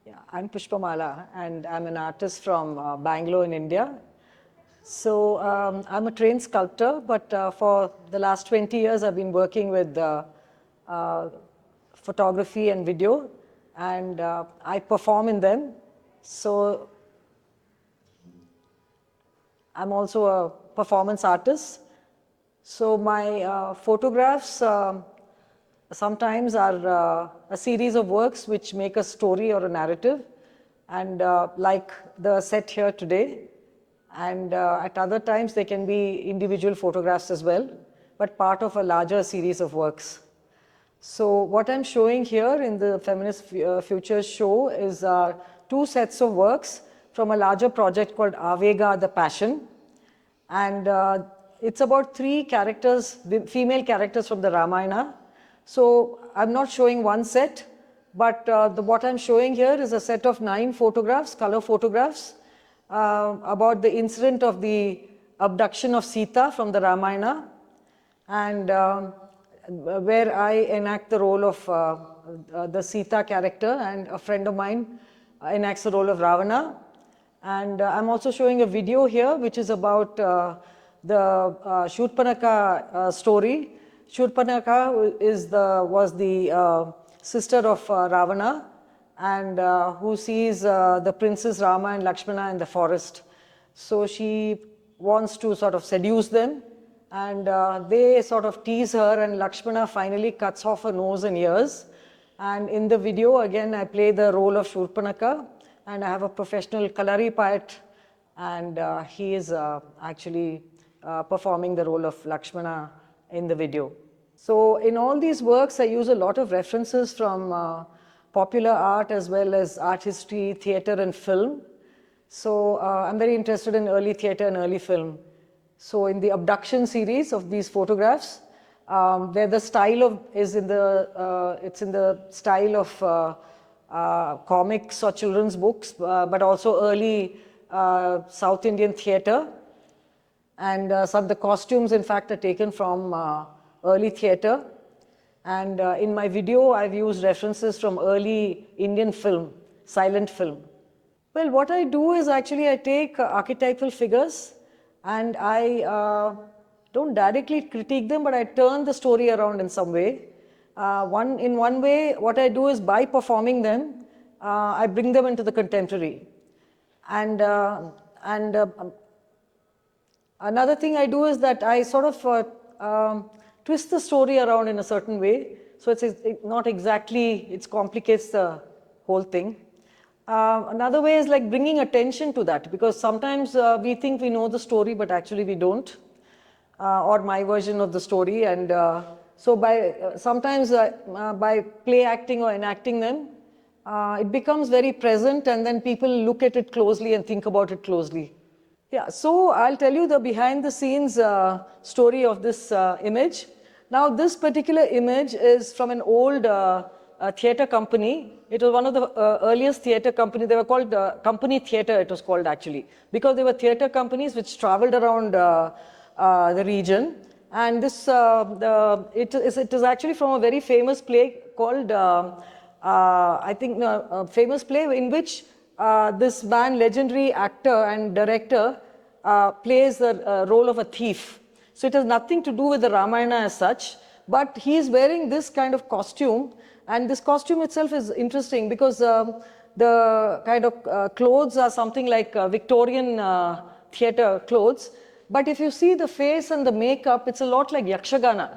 Yeah, I'm Pushpamala, and I'm an artist from Bangalore in India. So I'm a trained sculptor, but for the last 20 years, I've been working with uh, photography and video, and I perform in them. So I'm also a performance artist. So my photographs sometimes are a series of works which make a story or a narrative, and like the set here today. And at other times they can be individual photographs as well, but part of a larger series of works. So what I'm showing here in the Feminist Futures show is two sets of works from a larger project called Avega, the Passion. And it's about three characters, female characters from the Ramayana. So I'm not showing one set, but what I'm showing here is a set of 9 photographs, color photographs, about the incident of the abduction of Sita from the Ramayana, and where I enact the role of the Sita character, and a friend of mine enacts the role of Ravana. And I'm also showing a video here which is about the Shurpanaka story. Shurpanaka was the sister of Ravana, and who sees the princes Rama and Lakshmana in the forest. So she wants to sort of seduce them, and they sort of tease her, and Lakshmana finally cuts off her nose and ears. And in the video, again, I play the role of Shurpanaka, and I have a professional Kalari poet, and he is actually performing the role of Lakshmana in the video. So in all these works, I use a lot of references from popular art as well as art history, theatre and film. So I'm very interested in early theatre and early film. So in the Abduction series of these photographs, where the style is in the, it's in the style of comics or children's books, but also early South Indian theatre. And some of the costumes, in fact, are taken from early theatre. And in my video, I've used references from early Indian film, silent film. Well, what I do is actually I take archetypal figures, and I don't directly critique them, but I turn the story around in some way. In one way, what I do is by performing them, I bring them into the contemporary. And another thing I do is that I sort of twist the story around in a certain way. So it's not exactly, it complicates the whole thing. Another way is like bringing attention to that, because sometimes we think we know the story, but actually we don't, or my version of the story. And so sometimes by play acting or enacting them, it becomes very present, and then people look at it closely and think about it closely. Yeah, so I'll tell you the behind the scenes story of this image. Now, this particular image is from an old theatre company. It was one of the earliest theatre companies. They were called company theatre, it was called actually, because they were theatre companies which traveled around the region. And this, it is actually from a very famous play called, I think, a famous play in which this man, legendary actor and director, plays the role of a thief. So it has nothing to do with the Ramayana as such, but he is wearing this kind of costume, and this costume itself is interesting because the kind of clothes are something like Victorian theatre clothes, but if you see the face and the makeup, it's a lot like Yakshagana,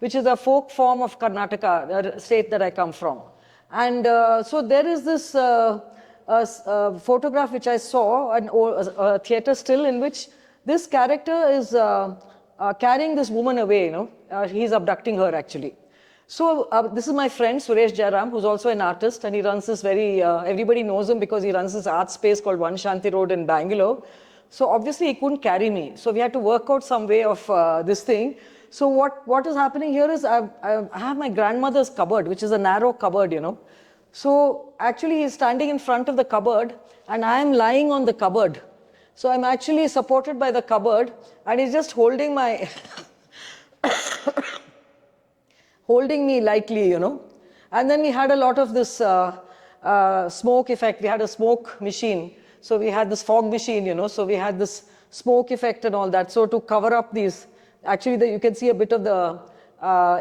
which is a folk form of Karnataka, the state that I come from. And so there is this photograph which I saw, a theatre still, in which this character is carrying this woman away, you know. He's abducting her actually. So this is my friend Suresh Jairam, who's also an artist, and he runs this very, everybody knows him because he runs this art space called One Shanti Road in Bangalore. So obviously he couldn't carry me. So we had to work out some way of this thing. So what is happening here is I have my grandmother's cupboard, which is a narrow cupboard, you know. So actually he's standing in front of the cupboard, and I am lying on the cupboard. So I'm actually supported by the cupboard, and he's just holding my, holding me lightly, you know. And then we had a lot of this smoke effect. We had a smoke machine. So we had this fog machine, you know, so we had this smoke effect and all that. So to cover up these, actually you can see a bit of the,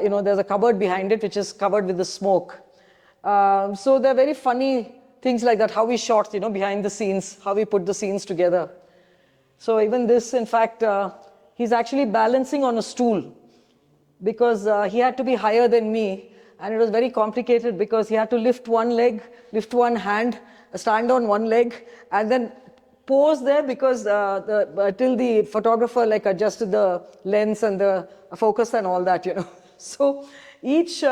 you know, there's a cupboard behind it which is covered with the smoke. So they're very funny things like that, how we shot, you know, behind the scenes, how we put the scenes together. So even this, in fact, he's actually balancing on a stool because he had to be higher than me, and it was very complicated because he had to lift one leg, lift one hand, stand on one leg, and then pose there because till the photographer like adjusted the lens and the focus and all that, you know. So each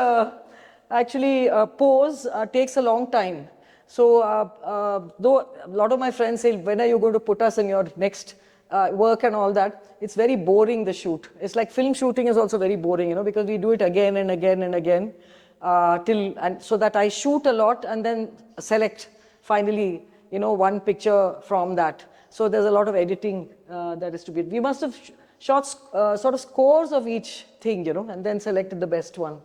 actually pose takes a long time. So though a lot of my friends say, when are you going to put us in your next work and all that, it's very boring, the shoot. It's like film shooting is also very boring, you know, because we do it again and again and again and so that I shoot a lot and then select finally, you know, one picture from that. So there's a lot of editing that is to be. We must have shot sort of scores of each thing, you know, and then selected the best one.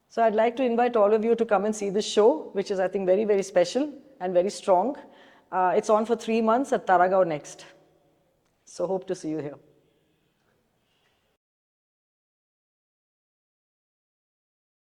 So I'd like to invite all of you to come and see this show, which is, I think, very, very special and very strong. It's on for 3 months at Taragaon next. So hope to see you here.